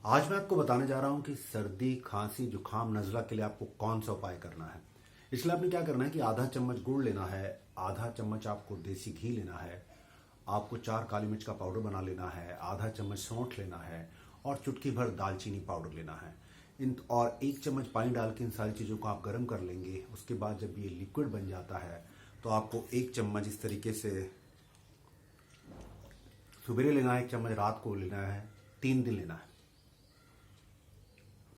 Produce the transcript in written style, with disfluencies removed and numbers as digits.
आज मैं आपको बताने जा रहा हूं कि सर्दी, खांसी, जुकाम, नज़ला के लिए आपको कौन सा उपाय करना है। इसलिए आपने क्या करना है कि आधा चम्मच गुड़ लेना है, आधा चम्मच आपको देसी घी लेना है, आपको 4 काली मिर्च का पाउडर बना लेना है, आधा चम्मच सौंठ लेना है और चुटकी भर दालचीनी पाउडर लेना है। और 1 चम्मच पानी डाल के इन सारी चीज़ों को आप गर्म कर लेंगे। उसके बाद जब ये लिक्विड बन जाता है तो आपको 1 चम्मच इस तरीके से सुबह लेना है, 1 चम्मच रात को लेना है, 3 दिन लेना है।